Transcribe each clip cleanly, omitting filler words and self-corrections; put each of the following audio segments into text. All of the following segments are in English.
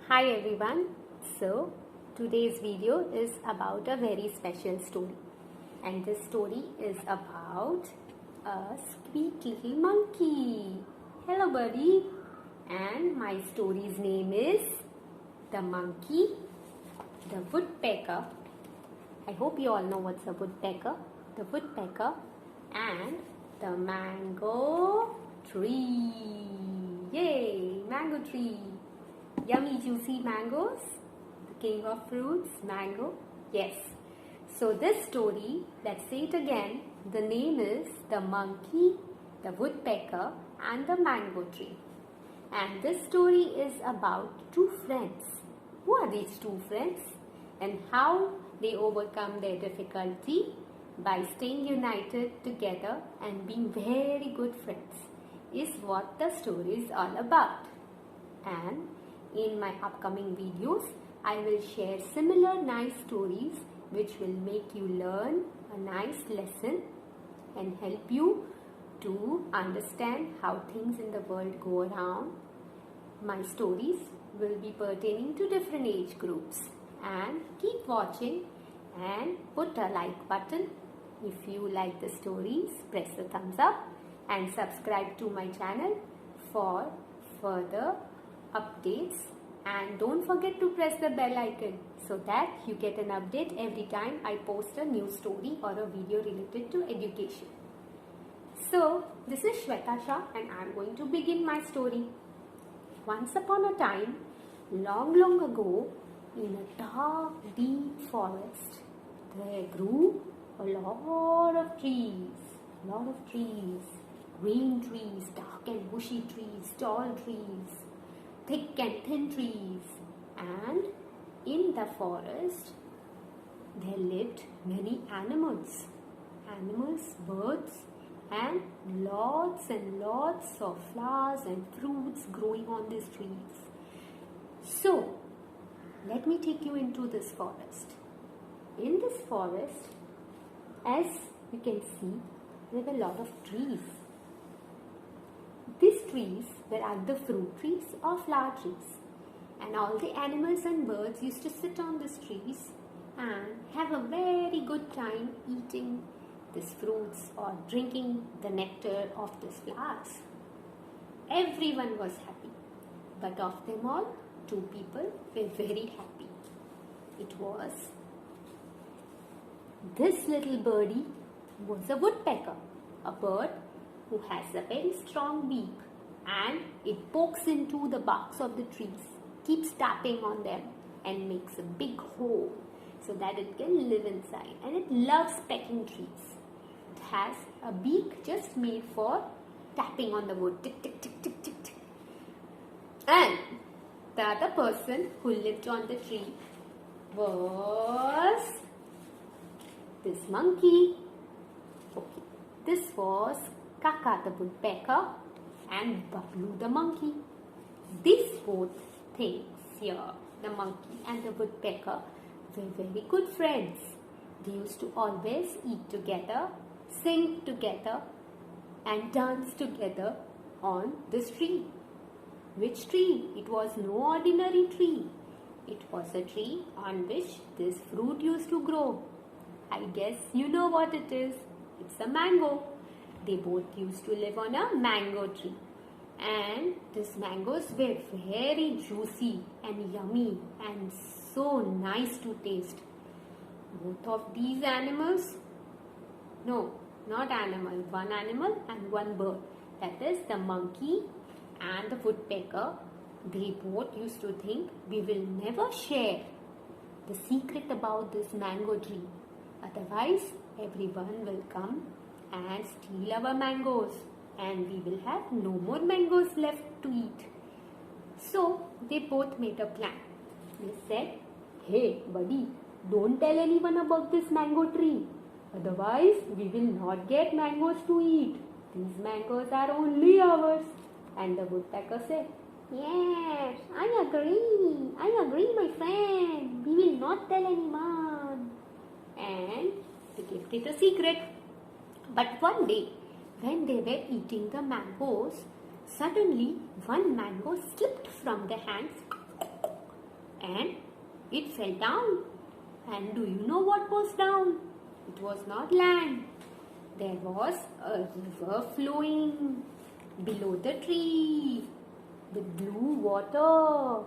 Hi everyone. So today's video is about a very special story, and this story is about a sweet little monkey. Hello buddy. And my story's name is The Monkey, the Woodpecker. I hope you all know what's a woodpecker. The woodpecker and the mango tree. Yay, mango tree. Yummy juicy mangoes, the king of fruits, mango. Yes. So this story, let's say it again. The name is The Monkey, the Woodpecker and the Mango Tree. And this story is about two friends. Who are these two friends? And how they overcome their difficulty by staying united together and being very good friends is what the story is all about. And in my upcoming videos, I will share similar nice stories which will make you learn a nice lesson and help you to understand how things in the world go around. My stories will be pertaining to different age groups. And keep watching and put a like button. If you like the stories, press the thumbs up and subscribe to my channel for further updates, and don't forget to press the bell icon so that you get an update every time I post a new story or a video related to education. So this is Shweta Shah and I am going to begin my story. Once upon a time, long ago, in a dark deep forest, there grew a lot of trees, green trees, dark and bushy trees, tall trees, thick and thin trees. And in the forest there lived many animals, birds, and lots of flowers and fruits growing on these trees. So let me take you into this forest. In this forest, as you can see, there are a lot of trees. These trees were either fruit trees or flower trees, and all the animals and birds used to sit on these trees and have a very good time eating these fruits or drinking the nectar of these flowers. Everyone was happy, but of them all, two people were very happy. It was this little birdie was a woodpecker, a bird who has a very strong beak and it pokes into the barks of the trees, keeps tapping on them and makes a big hole so that it can live inside, and it loves pecking trees. It has a beak just made for tapping on the wood, tick tick tick tick tick tick. And the other person who lived on the tree was this monkey. Okay, this was Kaka the woodpecker and Bablu the monkey. These both things here, the monkey and the woodpecker, were very good friends. They used to always eat together, sing together and dance together on this tree. Which tree? It was no ordinary tree. It was a tree on which this fruit used to grow. I guess you know what it is. It's a mango. They both used to live on a mango tree, and these mangoes were very juicy and yummy and so nice to taste. Both of these animals, no, not animal, one animal and one bird, that is the monkey and the woodpecker, they both used to think we will never share the secret about this mango tree. Otherwise, everyone will come and steal our mangoes and we will have no more mangoes left to eat. So they both made a plan. They said, hey buddy, don't tell anyone about this mango tree. Otherwise, we will not get mangoes to eat. These mangoes are only ours. And the woodpecker said, yes, I agree my friend. We will not tell anyone. And they kept it a secret. But one day, when they were eating the mangoes, suddenly one mango slipped from their hands and it fell down. And do you know what was down? It was not land. There was a river flowing below the tree with blue water,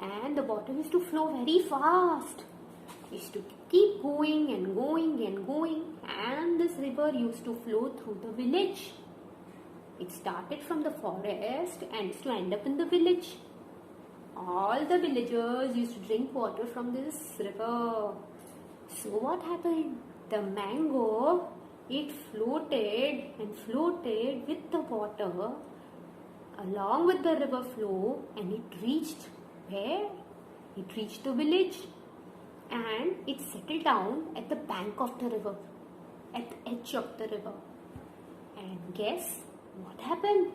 and the water used to flow very fast. It used to keep going and going and going, and this river used to flow through the village. It started from the forest and used to end up in the village. All the villagers used to drink water from this river. So what happened? The mango, it floated and floated with the water along with the river flow, and it reached where? It reached the village, and it settled down at the bank of the river, at the edge of the river. And guess what happened?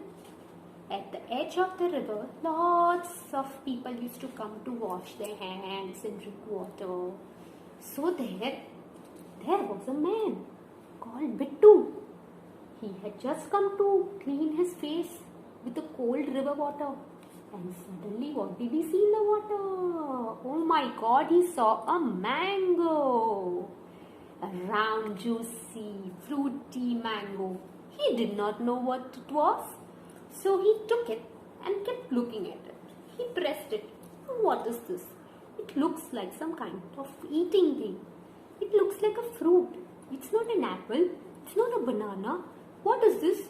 At the edge of the river, lots of people used to come to wash their hands and drink water. So there was a man called Bittu. He had just come to clean his face with the cold river water. And suddenly, what did he see in the water? Oh my God, he saw a mango. A round, juicy, fruity mango. He did not know what it was. So he took it and kept looking at it. He pressed it. What is this? It looks like some kind of eating thing. It looks like a fruit. It's not an apple. It's not a banana. What is this?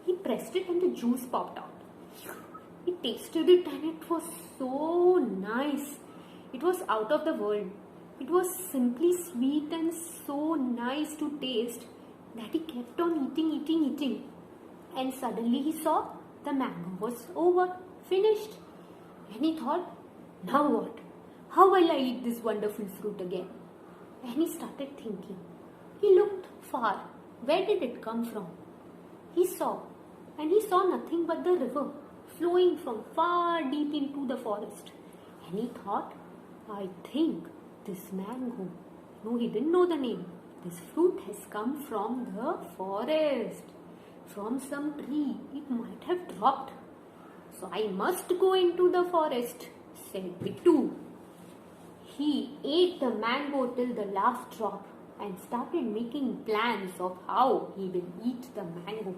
He pressed it and the juice popped out. He tasted it and it was so nice. It was out of the world. It was simply sweet and so nice to taste that he kept on eating. And suddenly he saw the mango was over, finished. And he thought, now what? How will I eat this wonderful fruit again? And he started thinking. He looked far. Where did it come from? He saw nothing but the river flowing from far deep into the forest. And he thought, I think this mango, no, he didn't know the name. This fruit has come from the forest, from some tree. It might have dropped. So I must go into the forest, said Bittu. He ate the mango till the last drop and started making plans of how he will eat the mango,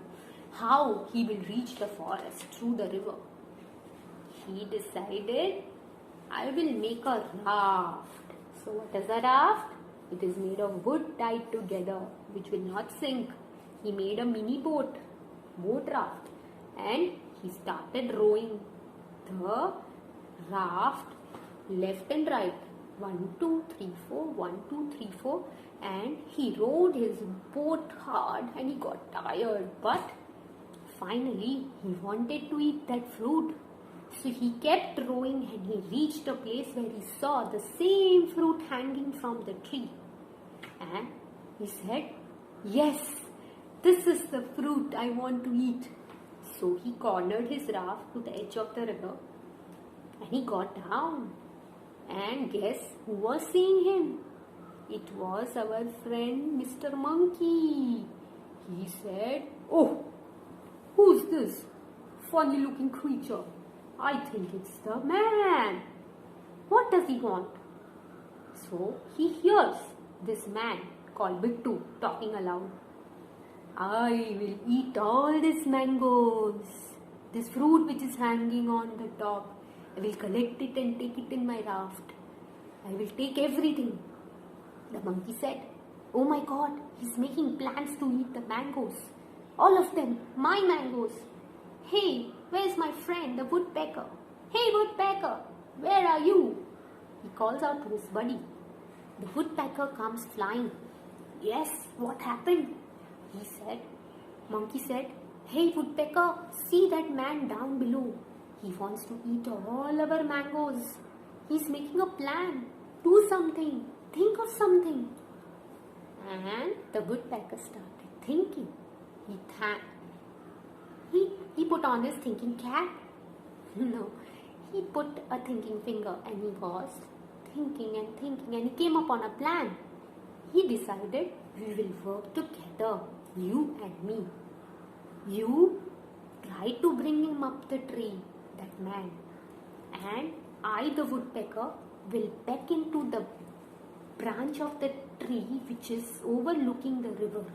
how he will reach the forest through the river. He decided, I will make a raft. So what is a raft? It is made of wood tied together, which will not sink. He made a mini boat raft, and he started rowing the raft left and right. 1, 2, 3, 4, 1, 2, 3, 4, and he rowed his boat hard and he got tired, but finally he wanted to eat that fruit. So he kept rowing and he reached a place where he saw the same fruit hanging from the tree. And he said, yes, this is the fruit I want to eat. So he cornered his raft to the edge of the river and he got down. And guess who was seeing him? It was our friend Mr. Monkey. He said, oh, who's this funny looking creature? I think it's the man. What does he want? So he hears this man called Bittu talking aloud. I will eat all these mangoes, this fruit which is hanging on the top. I will collect it and take it in my raft. I will take everything. The monkey said, oh my God, he's making plans to eat the mangoes. All of them, my mangoes. Hey, where's my friend, the woodpecker? Hey, woodpecker, where are you? He calls out to his buddy. The woodpecker comes flying. Yes, what happened? Monkey said, hey, woodpecker, see that man down below. He wants to eat all our mangoes. He's making a plan. Do something. Think of something. And the woodpecker started thinking. He put on his thinking cap. No, he put a thinking finger and he was thinking and he came upon a plan. He decided, we will work together, you and me. You try to bring him up the tree, that man, and I, the woodpecker, will peck into the branch of the tree which is overlooking the river.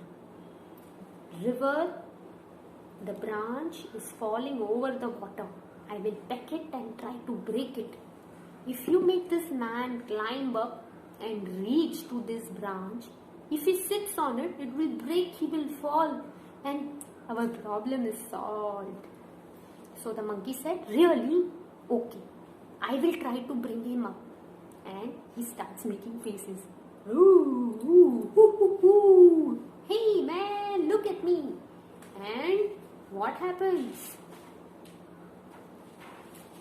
River, the branch is falling over the water. I will peck it and try to break it. If you make this man climb up and reach to this branch, if he sits on it, it will break, he will fall, and our problem is solved. So the monkey said, really? Okay, I will try to bring him up. And he starts making faces. Ooh, ooh, ooh, ooh, ooh. Hey man, look at me. And what happens?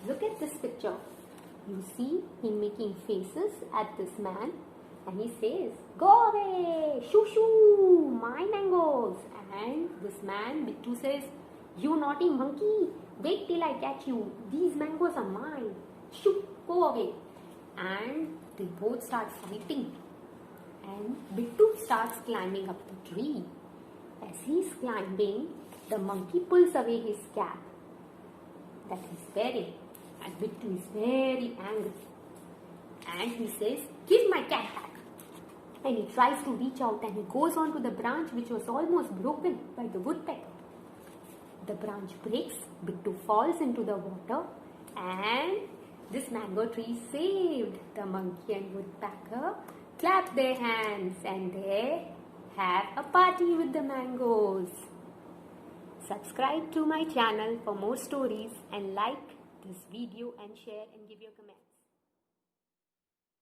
Look at this picture. You see him making faces at this man, and he says, go away, shoo shoo, my mangoes. And this man, Bittu, says, you naughty monkey, wait till I catch you, these mangoes are mine, shoo, go away. And they both start fighting, and Bittu starts climbing up the tree. As he is climbing, the monkey pulls away his cap that he is wearing, and Bittu is very angry, and he says, give my cap back. And he tries to reach out, and he goes on to the branch which was almost broken by the woodpecker. The branch breaks, Bittu falls into the water, and this mango tree is saved. The monkey and woodpecker clap their hands, and they have a party with the mangoes. Subscribe to my channel for more stories, and like this video and share and give your comment.